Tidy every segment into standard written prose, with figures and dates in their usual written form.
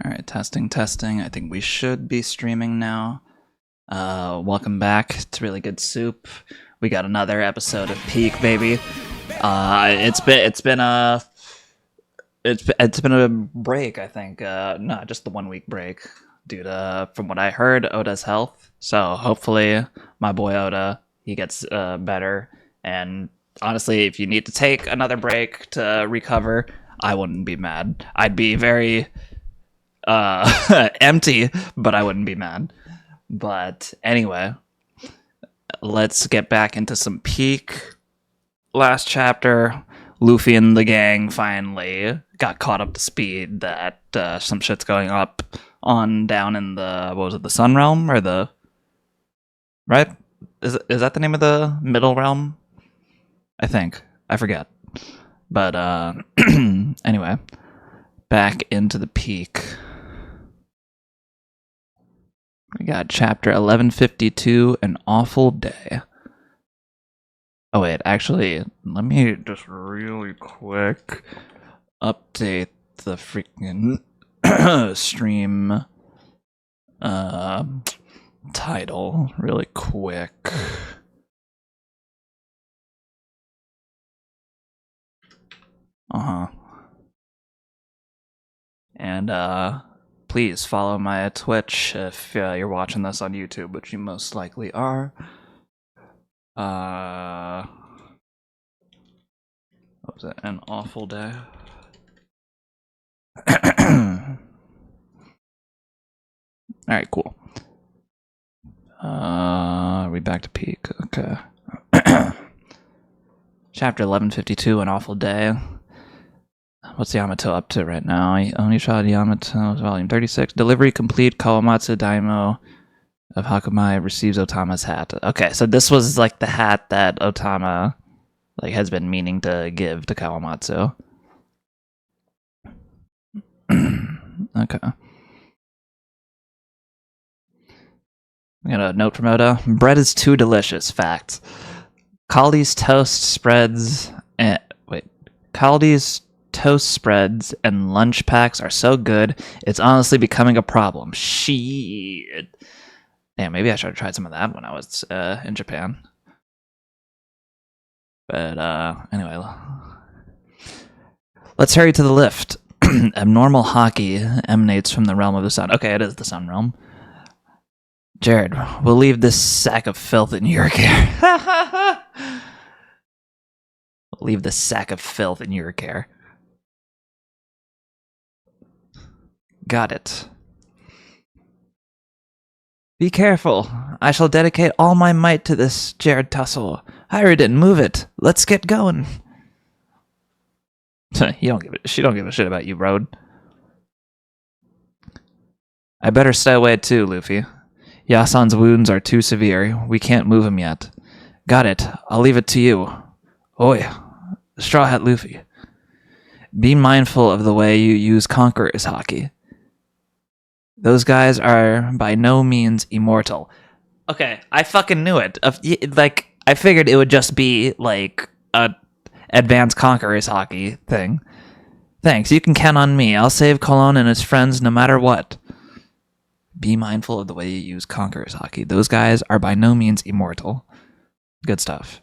All right, testing, testing. I think we should be streaming now. Welcome back to Really Good Soup. We got another episode of Peak, baby. It's been a break. I think not just the 1 week break due to, from what I heard, Oda's health. So hopefully my boy Oda, he gets better. And honestly, if you need to take another break to recover, I wouldn't be mad. I'd be very empty, but I wouldn't be mad. But anyway, let's get back into some Peak. Last chapter, Luffy and the gang finally got caught up to speed that some shit's going up on down in the, what was it, the Sun Realm? Or the, right? Is that the name of the middle realm? I think. I forget. But anyway, back into the Peak. We got chapter 1152, An Awful Day. Oh wait, actually, let me just really quick update the freaking stream title really quick. And please follow my Twitch if you're watching this on YouTube, which you most likely are. What was it? An Awful Day. Alright, cool. Are we back to Peak? Okay. Chapter 1152, An Awful Day. What's Yamato up to right now? Onishad Yamato, volume 36. Delivery complete. Kawamatsu Daimo of Hakumai receives Otama's hat. Okay, so this was like the hat that Otama has been meaning to give to Kawamatsu. Okay. We got a note from Oda. Bread is too delicious. Fact. Kaldi's toast spreads and Kaldi's toast spreads and lunch packs are so good, it's honestly becoming a problem. Shit. Damn, maybe I should have tried some of that when I was in Japan. But anyway, let's hurry to the lift. Abnormal hockey emanates from the realm of the sun. Okay, it is the sun realm. Jared, we'll leave this sack of filth in your care. We'll leave this sack of filth in your care. Got it. Be careful. I shall dedicate all my might to this, Jared Tussle. Hyridin, move it. Let's get going. She don't give a shit about you, Road. I better stay away too, Luffy. Yasan's wounds are too severe. We can't move him yet. Got it. I'll leave it to you. Oi, Straw Hat Luffy. Be mindful of the way you use Conqueror's hockey. Those guys are by no means immortal. Okay, I fucking knew it. I figured it would just be like a advanced Conqueror's hockey thing. Thanks, you can count on me. I'll save Colon and his friends no matter what. Be mindful of the way you use Conqueror's hockey. Those guys are by no means immortal. Good stuff.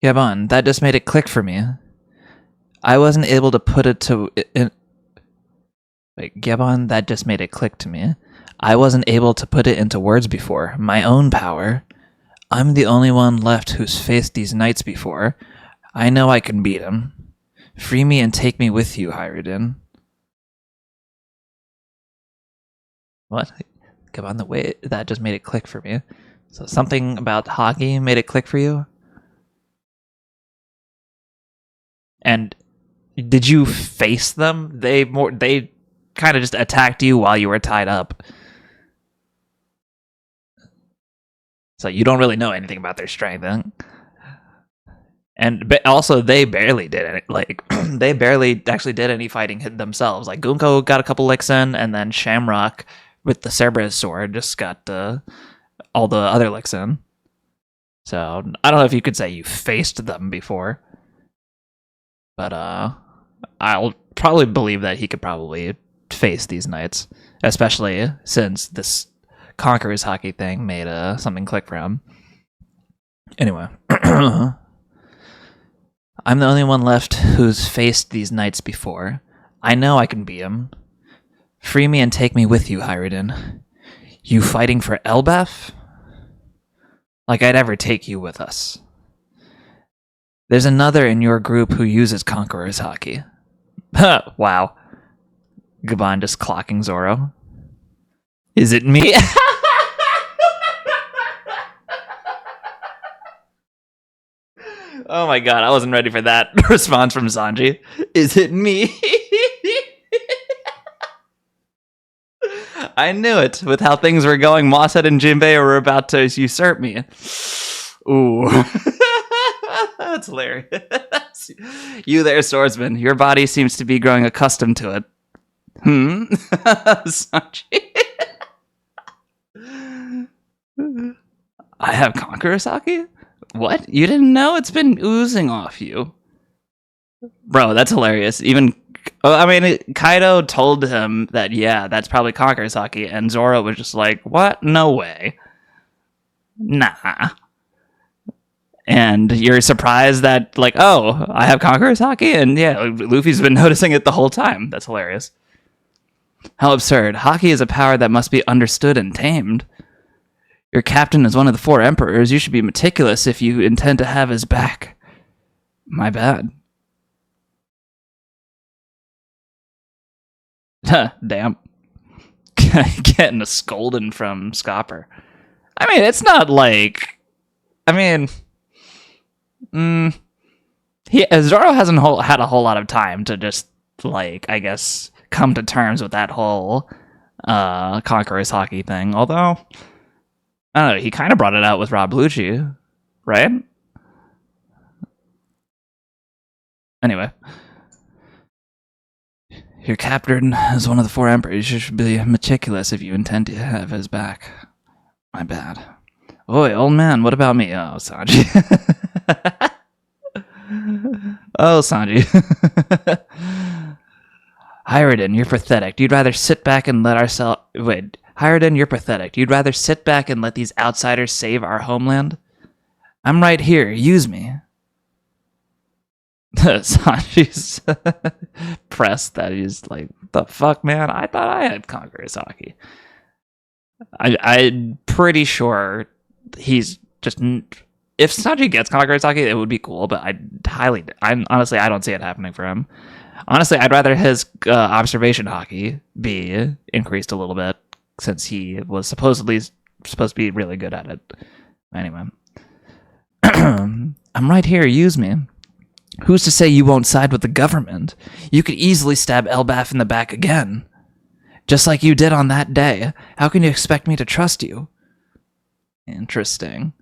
Yabon, that just made it click for me. I wasn't able to put it to... Gabon, that just made it click to me. I wasn't able to put it into words before. My own power. I'm the only one left who's faced these knights before. I know I can beat him. Free me and take me with you, Hyridin. What? Gabon, the way that just made it click for me. So something about hockey made it click for you? And did you face them? They kind of just attacked you while you were tied up. So you don't really know anything about their strength, huh? And also, they barely did it. They barely actually did any fighting themselves. Like, Gunko got a couple licks in, and then Shamrock, with the Cerberus sword, just got all the other licks in. So, I don't know if you could say you faced them before. But, probably believe that he could probably face these knights, especially since this Conqueror's hockey thing made something click for him. Anyway, I'm the only one left who's faced these knights before. I know I can beat him. Free me and take me with you, Hyridin. You fighting for Elbaf? Like I'd ever take you with us. There's another in your group who uses Conqueror's hockey. Wow. Gaban just clocking Zoro. Is it me? Oh my god, I wasn't ready for that response from Sanji. Is it me? I knew it. With how things were going, Mosshead and Jinbei were about to usurp me. Ooh. That's hilarious. You there, swordsman. Your body seems to be growing accustomed to it. Sanji. I have Conqueror's hockey? What? You didn't know? It's been oozing off you. Bro, that's hilarious. Even, I mean, Kaido told him that, yeah, that's probably Conqueror's hockey, and Zoro was just like, what? No way. Nah. And you're surprised that, like, oh, I have Conqueror's hockey? And yeah, Luffy's been noticing it the whole time. That's hilarious. How absurd. Hockey is a power that must be understood and tamed. Your captain is one of the 4 emperors. You should be meticulous if you intend to have his back. My bad. Damn. Getting a scolding from Scopper. I mean, it's not like... I mean... Zoro hasn't had a whole lot of time to just, like, I guess, come to terms with that whole Conqueror's hockey thing. Although... I don't know, he kind of brought it out with Rob Lucci, right? Anyway. Your captain is one of the 4 emperors. You should be meticulous if you intend to have his back. My bad. Oi, old man, what about me? Oh, Sanji. Oh, Sanji. Hyridin, you're pathetic. You'd rather sit back and let ourselves... Wait... Hyridin, you're pathetic. You'd rather sit back and let these outsiders save our homeland? I'm right here. Use me. Sanji's pressed that he's like, the fuck, man? I thought I had Conqueror's hockey. I'm pretty sure he's just... If Sanji gets Conqueror's hockey, it would be cool, but honestly, I don't see it happening for him. Honestly, I'd rather his observation hockey be increased a little bit, since he was supposed to be really good at it. Anyway. I'm right here, use me. Who's to say you won't side with the government? You could easily stab Elbaf in the back again. Just like you did on that day. How can you expect me to trust you? Interesting.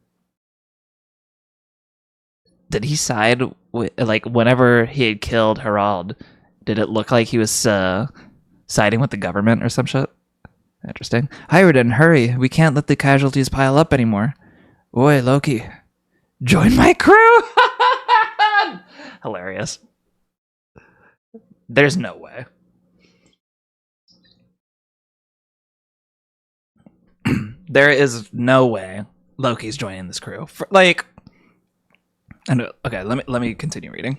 Did he side with, like, whenever he had killed Herald, did it look like he was siding with the government or some shit? Interesting. Hyridin, hurry. We can't let the casualties pile up anymore. Oi, Loki. Join my crew! Hilarious. There's no way. There is no way Loki's joining this crew. Okay, let me continue reading.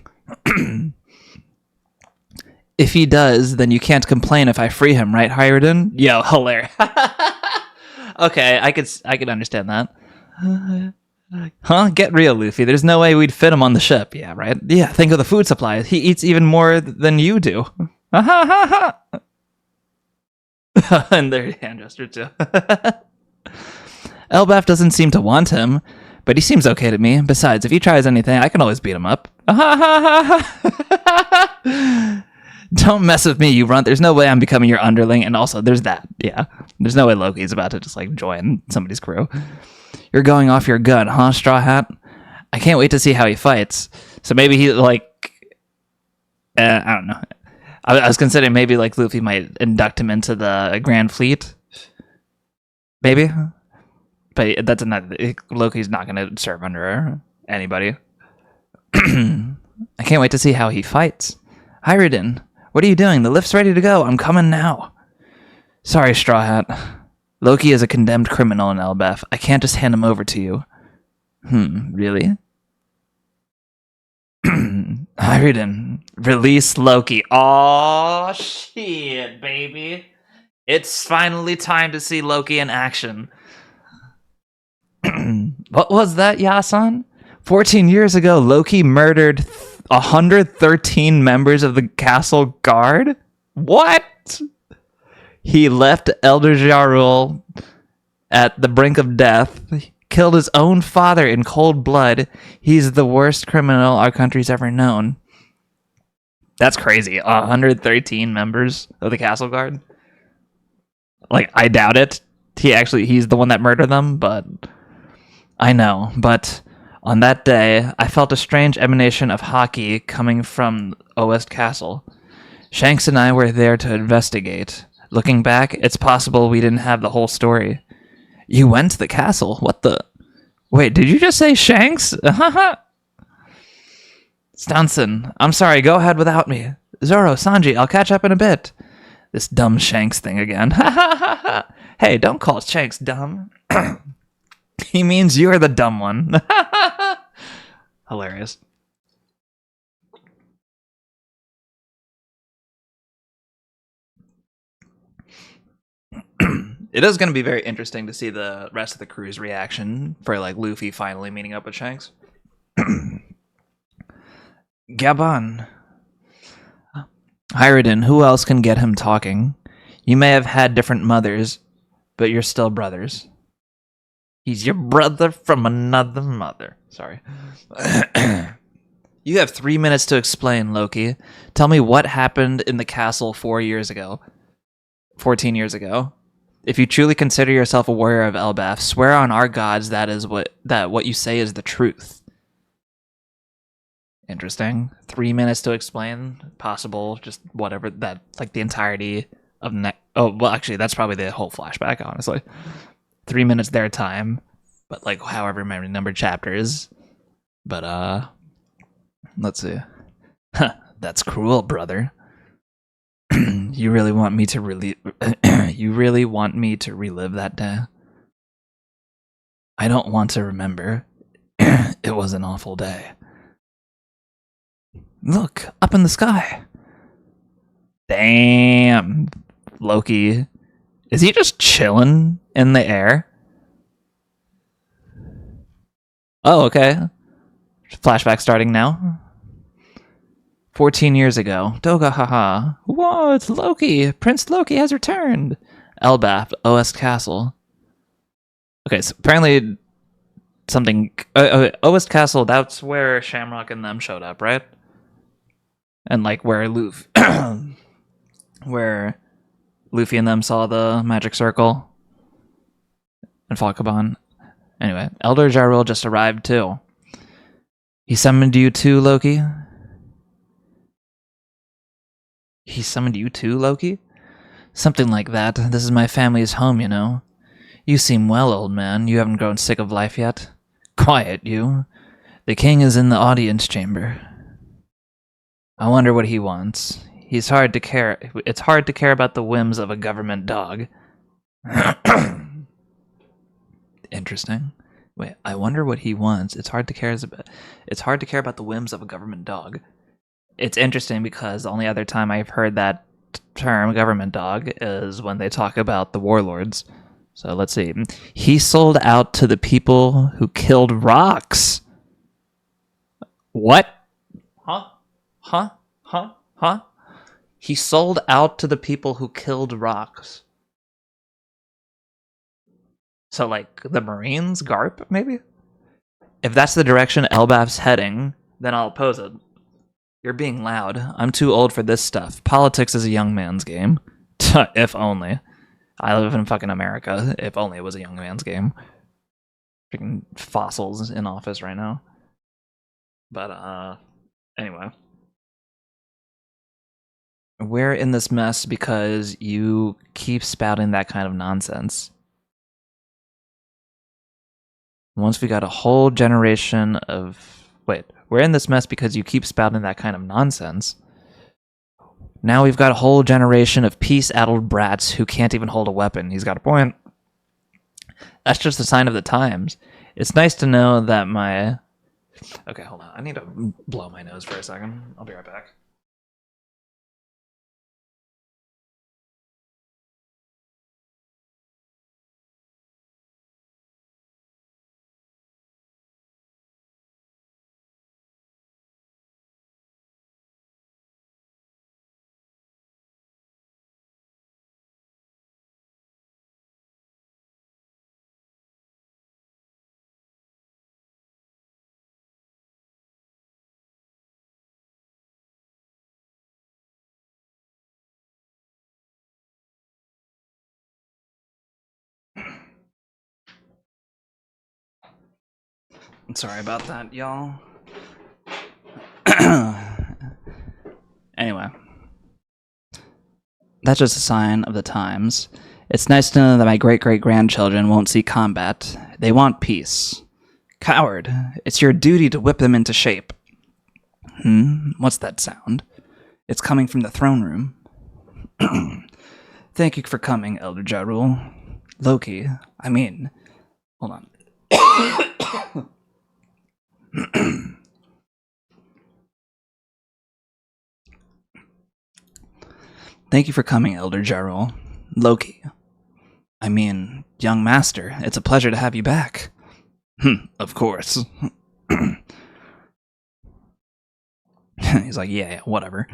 If he does, then you can't complain if I free him, right, Hyridin? Yo, hilarious. Okay, I could understand that. Huh? Get real, Luffy. There's no way we'd fit him on the ship. Yeah, right? Yeah, think of the food supply. He eats even more than you do. And their hand gesture, too. Elbaf doesn't seem to want him, but he seems okay to me. Besides, if he tries anything, I can always beat him up. Don't mess with me, you runt. There's no way I'm becoming your underling. And also, there's that. Yeah. There's no way Loki's about to just, like, join somebody's crew. You're going off your gun, huh, Straw Hat? I can't wait to see how he fights. So maybe he, like... I don't know. I was considering maybe, like, Luffy might induct him into the Grand Fleet. Maybe. But that's not... Loki's not going to serve under anybody. I can't wait to see how he fights. Hyridin, What are you doing? The lift's ready to go. I'm coming now. Sorry, Straw Hat. Loki is a condemned criminal in Elbaf. I can't just hand him over to you. Really? Hyridin, release Loki. Oh shit, baby. It's finally time to see Loki in action. What was that, Yasan? 14 years ago, Loki murdered 113 members of the castle guard? What? He left Elder Jarul at the brink of death, killed his own father in cold blood. He's the worst criminal our country's ever known. That's crazy. 113 members of the castle guard? Like, I doubt it. He's the one that murdered them, but I know. But on that day, I felt a strange emanation of hockey coming from Oest Castle. Shanks and I were there to investigate. Looking back, it's possible we didn't have the whole story. You went to the castle? What the? Wait, did you just say Shanks? Stanson, I'm sorry, go ahead without me. Zoro, Sanji, I'll catch up in a bit. This dumb Shanks thing again. Hey, don't call Shanks dumb. He means you're the dumb one. Hilarious. It is going to be very interesting to see the rest of the crew's reaction for like Luffy finally meeting up with Shanks. Gabon. Hyridin, who else can get him talking? You may have had different mothers, but you're still brothers. He's your brother from another mother. Sorry. You have 3 minutes to explain, Loki. Tell me what happened in the castle 14 years ago. If you truly consider yourself a warrior of Elbaf, swear on our gods that what you say is the truth. Interesting. 3 minutes to explain. Possible, just whatever, that, like the entirety of oh, well, actually, that's probably the whole flashback, honestly. 3 minutes their time, but like however many numbered chapters. But, let's see. That's cruel, brother. You really want me to relive that day? I don't want to remember. It was an awful day. Look, up in the sky. Damn. Loki. Is he just chilling in the air? Oh, okay. Flashback starting now. 14 years ago. Doga haha. Whoa, it's Loki. Prince Loki has returned. Elbaf, Oest Castle. Okay, so apparently something... Oest Castle, that's where Shamrock and them showed up, right? And like where where Luffy and them saw the magic circle and Falcobon. Anyway, Elder Jarul just arrived too. He summoned you too, Loki? He summoned you too, Loki? Something like that. This is my family's home, you know. You seem well, old man. You haven't grown sick of life yet. Quiet, you. The king is in the audience chamber. I wonder what he wants. It's hard to care about the whims of a government dog. Interesting. Wait, I wonder what he wants. It's hard to care about the whims of a government dog. It's interesting because the only other time I've heard that term, government dog, is when they talk about the warlords. So let's see. He sold out to the people who killed rocks. What? Huh? He sold out to the people who killed rocks. So, like, the Marines? Garp, maybe? If that's the direction Elbaf's heading, then I'll oppose it. You're being loud. I'm too old for this stuff. Politics is a young man's game. If only. I live in fucking America. If only it was a young man's game. Freaking fossils in office right now. But, anyway. We're in this mess because you keep spouting that kind of nonsense. Once we got a whole generation of... Wait, we're in this mess because you keep spouting that kind of nonsense. Now we've got a whole generation of peace-addled brats who can't even hold a weapon. He's got a point. That's just a sign of the times. It's nice to know that my... Okay, hold on. I need to blow my nose for a second. I'll be right back. Sorry about that, y'all. Anyway. That's just a sign of the times. It's nice to know that my great-great-grandchildren won't see combat. They want peace. Coward, it's your duty to whip them into shape. What's that sound? It's coming from the throne room. Thank you for coming, Elder Jarul. Loki, hold on. Thank you for coming, Elder Jarul. Loki. Young master, it's a pleasure to have you back. Of course. He's like, yeah, whatever.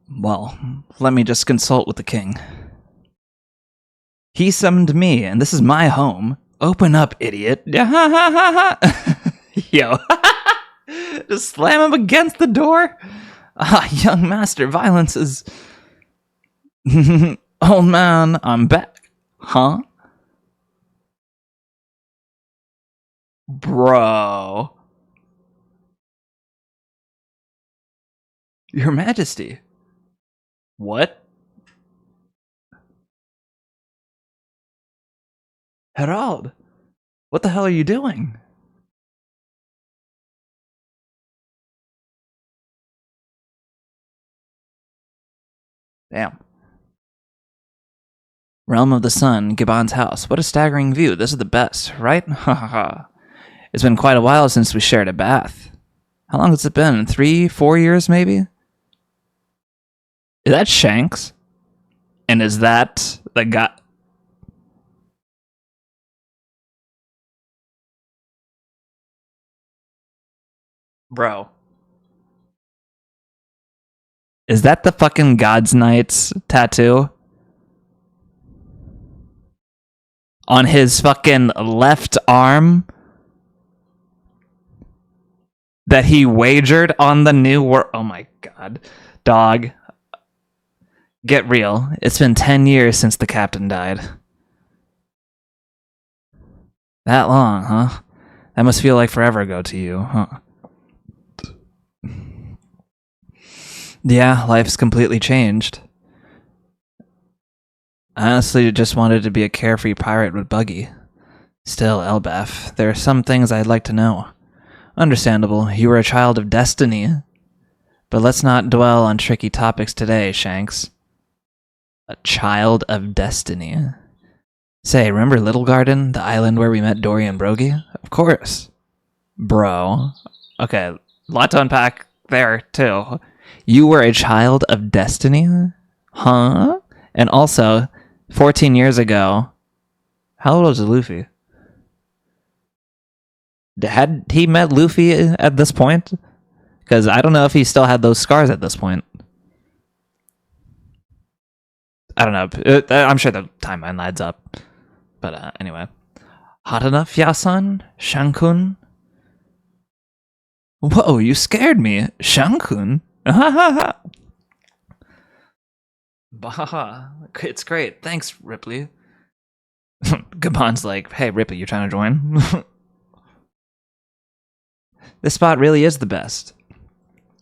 Well, let me just consult with the king. He summoned me, and this is my home. Open up, idiot. Yo. Just slam him against the door. Young master, violence is... Old man, I'm back. Huh? Bro. Your Majesty. What? Herald, what the hell are you doing? Damn. Realm of the Sun, Gabon's house. What a staggering view. This is the best, right? Ha ha ha. It's been quite a while since we shared a bath. How long has it been? 3, 4 years, maybe? Is that Shanks? And is that the guy? Bro. Is that the fucking God's Knights tattoo? On his fucking left arm? That he wagered on the new world. Oh my god. Dog. Get real. It's been 10 years since the captain died. That long, huh? That must feel like forever ago to you, huh? Yeah, life's completely changed. I honestly just wanted to be a carefree pirate with Buggy. Still, Elbaf, there are some things I'd like to know. Understandable, you were a child of destiny. But let's not dwell on tricky topics today, Shanks. A child of destiny. Say, remember Little Garden, the island where we met Dory and Brogy? Of course. Bro. Okay, a lot to unpack there, too. You were a child of destiny? Huh? And also, 14 years ago, how old was Luffy? Had he met Luffy at this point? Because I don't know if he still had those scars at this point. I don't know. I'm sure the timeline adds up. But anyway. Hot enough, Yasan? Shankun? Whoa, you scared me. Shankun? Baha. It's great. Thanks, Ripley. Gabon's like, hey, Ripley, you trying to join? This spot really is the best.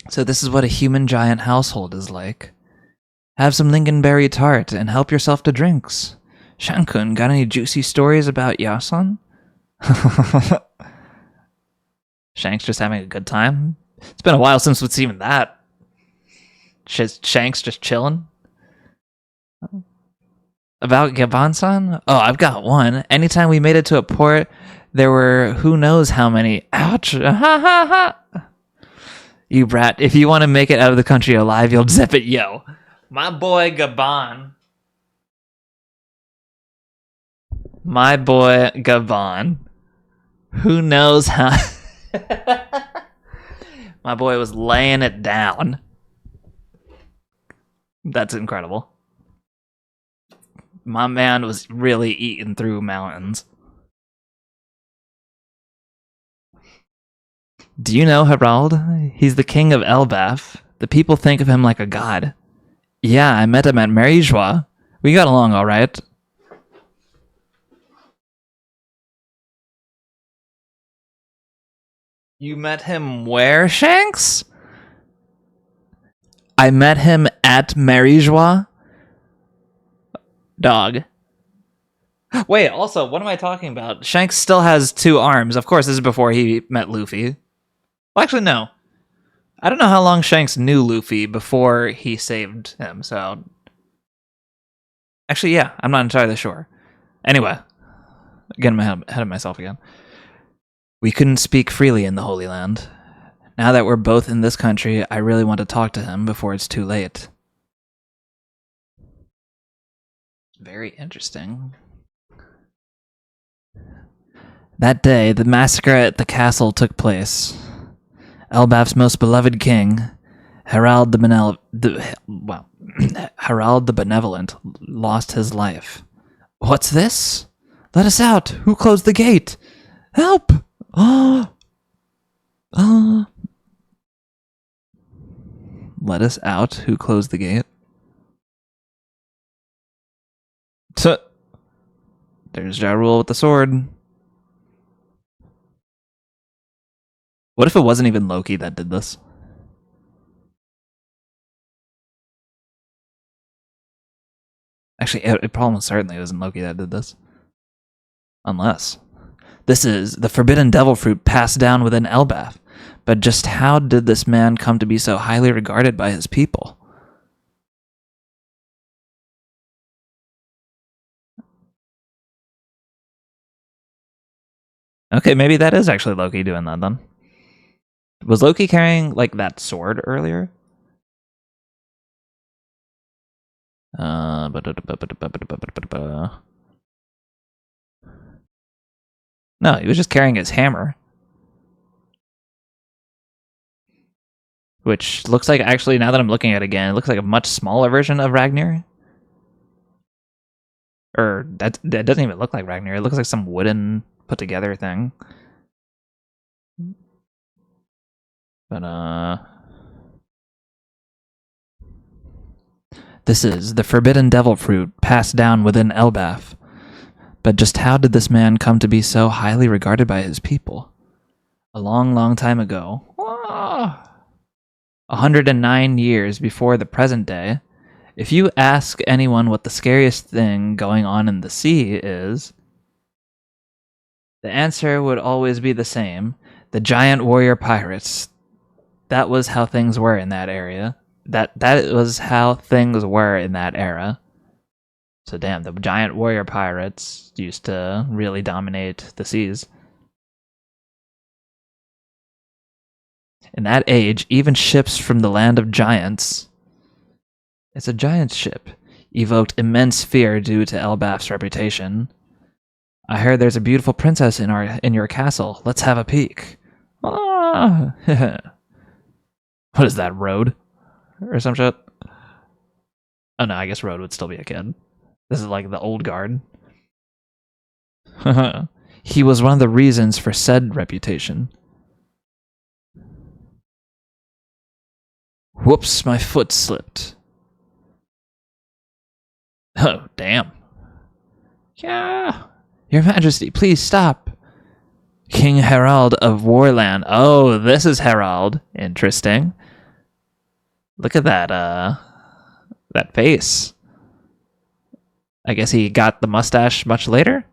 So this is what a human giant household is like. Have some lingonberry tart and help yourself to drinks. Shankun, got any juicy stories about Yasan? Shank's just having a good time? It's been a while since we've seen that. Shanks just chilling. About Gaban-san? Oh, I've got one. Anytime we made it to a port, there were who knows how many. Ouch! Ha ha ha! You brat. If you want to make it out of the country alive, you'll zip it, yo. My boy Gabon. My boy Gabon. Who knows how. My boy was laying it down. That's incredible. My man was really eating through mountains. Do you know Harald? He's the king of Elbaf. The people think of him like a god. Yeah, I met him at Marijwa. We got along all right. You met him where, Shanks? I met him at Marijwa. Dog. Wait, also, what am I talking about? Shanks still has 2 arms. Of course, this is before he met Luffy. Well, actually, no. I don't know how long Shanks knew Luffy before he saved him, so... Actually, yeah, I'm not entirely sure. Anyway, getting ahead of myself again. We couldn't speak freely in the Holy Land. Now that we're both in this country, I really want to talk to him before it's too late. Very interesting. That day, the massacre at the castle took place. Elbaf's most beloved king, Harald Harald the Benevolent, lost his life. What's this? Let us out! Who closed the gate? Help! Let us out. Who closed the gate? There's Ja Rule with the sword. What if it wasn't even Loki that did this? Actually, it probably certainly wasn't Loki that did this. Unless. This is the forbidden devil fruit passed down within Elbaf. But just how did this man come to be so highly regarded by his people? Okay, maybe that is actually Loki doing that then. Was Loki carrying, like, that sword earlier? No, he was just carrying his hammer. Which looks like, actually, now that I'm looking at it again, it looks like a much smaller version of Ragnar. Or, that doesn't even look like Ragnar. It looks like some wooden put-together thing. But, this is the forbidden devil fruit passed down within Elbaf. But just how did this man come to be so highly regarded by his people? A long, long time ago, 109 years before the present day, if you ask anyone what the scariest thing going on in the sea is, the answer would always be the same. The giant warrior pirates. That was how things were in that area. That was how things were in that era. So damn, the giant warrior pirates used to really dominate the seas. In that age, even ships from the land of giants, it's a giant ship, evoked immense fear due to Elbaf's reputation. I heard there's a beautiful princess in your castle. Let's have a peek. Ah. What is that, Road? Or some shit? Oh no, I guess Road would still be a kid. This is like the old guard. He was one of the reasons for said reputation. Whoops, my foot slipped. Oh, damn. Yeah. Your Majesty, please stop. King Harald of Warland. Oh, this is Harald. Interesting. Look at that, that face. I guess he got the mustache much later?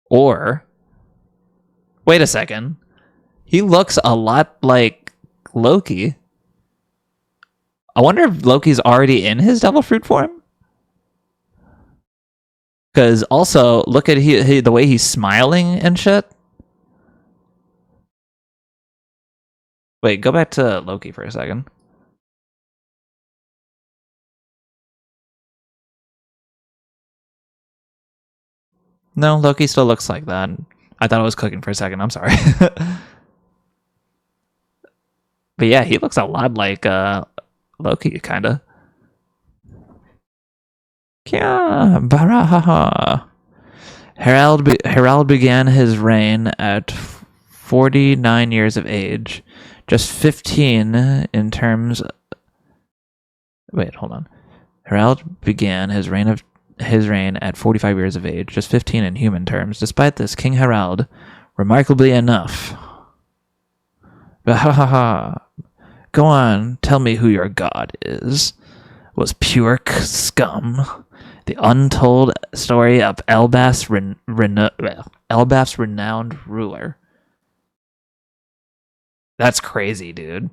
Or... Wait a second. He looks a lot like Loki. I wonder if Loki's already in his devil fruit form. Because also, look at the way he's smiling and shit. Wait, go back to Loki for a second. No, Loki still looks like that. I thought I was cooking for a second. I'm sorry. But yeah, he looks a lot like Loki, kind of. Kya baraha. Harald began his reign at 49 years of age, just 15 in terms. Wait, hold on. Harald began his reign at 45 years of age, just 15 in human terms. Despite this, King Harald, remarkably enough, go on, tell me who your god is. Was pure scum. The untold story of Elbaf's renowned ruler. That's crazy, dude.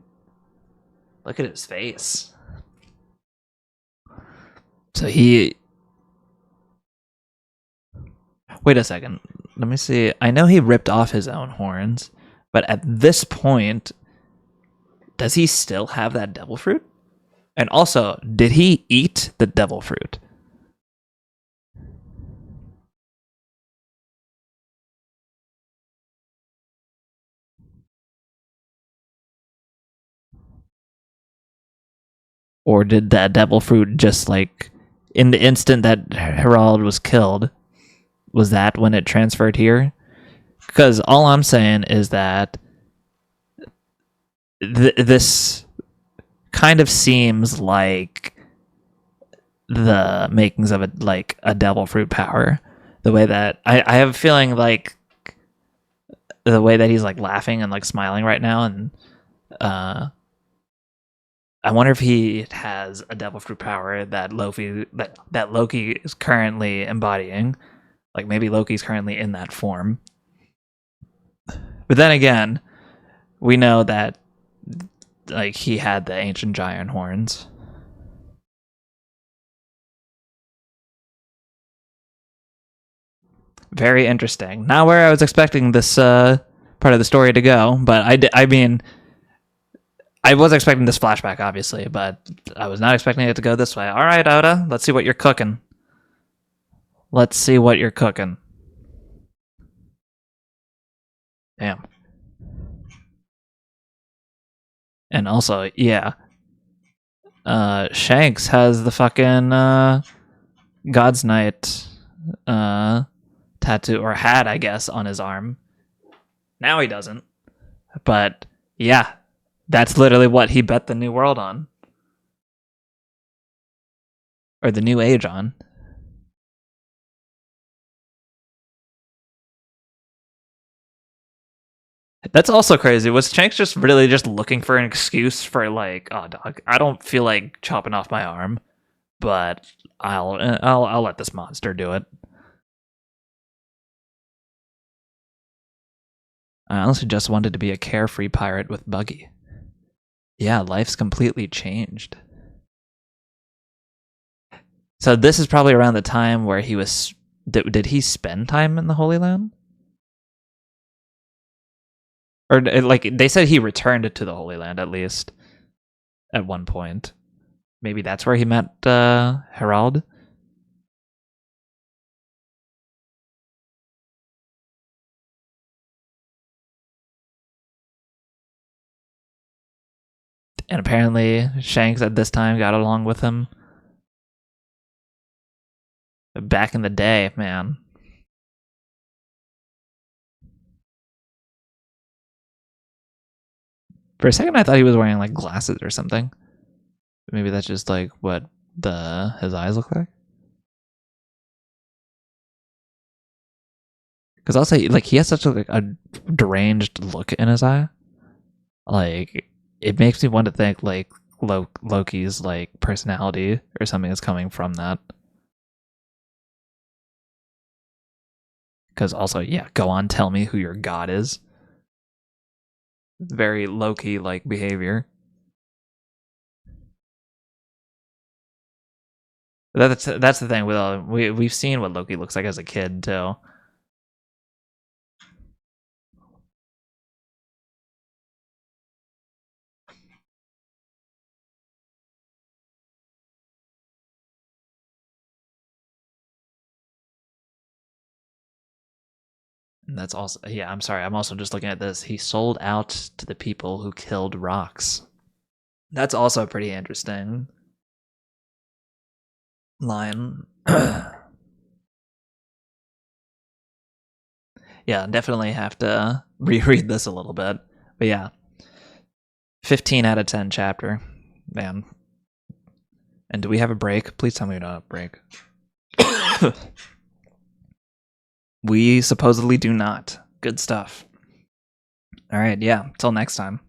Look at his face. So he... Wait a second. Let me see. I know he ripped off his own horns, but at this point, does he still have that devil fruit? And also, did he eat the devil fruit? Or did that devil fruit just like in the instant that Harald was killed, was that when it transferred here? Because all I'm saying is that this kind of seems like the makings of a devil fruit power. The way that I have a feeling like the way that he's like laughing and like smiling right now, and I wonder if he has a devil fruit power that Loki is currently embodying. Like maybe Loki's currently in that form. But then again, we know that like he had the ancient giant horns. Very interesting. Not where I was expecting this part of the story to go, but I mean, I was expecting this flashback, obviously, but I was not expecting it to go this way. All right, Oda, let's see what you're cooking. Let's see what you're cooking. Damn. And also, yeah, Shanks has the fucking God's Knight tattoo, or had, I guess, on his arm. Now he doesn't. But yeah, that's literally what he bet the new world on. Or the new age on. That's also crazy. Was Shanks just really just looking for an excuse for like, oh dog, I don't feel like chopping off my arm, but I'll let this monster do it. I honestly just wanted to be a carefree pirate with Buggy. Yeah, life's completely changed. So this is probably around the time where he was. Did he spend time in the Holy Land? Or like they said he returned to the Holy Land at least at one point. Maybe that's where he met Harald. And apparently Shanks at this time got along with him. Back in the day, man. For a second I thought he was wearing like glasses or something. Maybe that's just like what his eyes look like. Because I'll say, like, he has such a deranged look in his eye. Like, it makes me want to think like Loki's like personality or something is coming from that. Because also, yeah, go on, tell me who your god is. Very Loki like behavior. That's the thing with we've seen what Loki looks like as a kid too. And that's also, yeah, I'm sorry. I'm also just looking at this. He sold out to the people who killed rocks. That's also pretty interesting line. Yeah, definitely have to reread this a little bit. But yeah, 15 out of 10 chapter. Man. And do we have a break? Please tell me we don't have a break. We supposedly do not. Good stuff. All right, yeah. Till next time.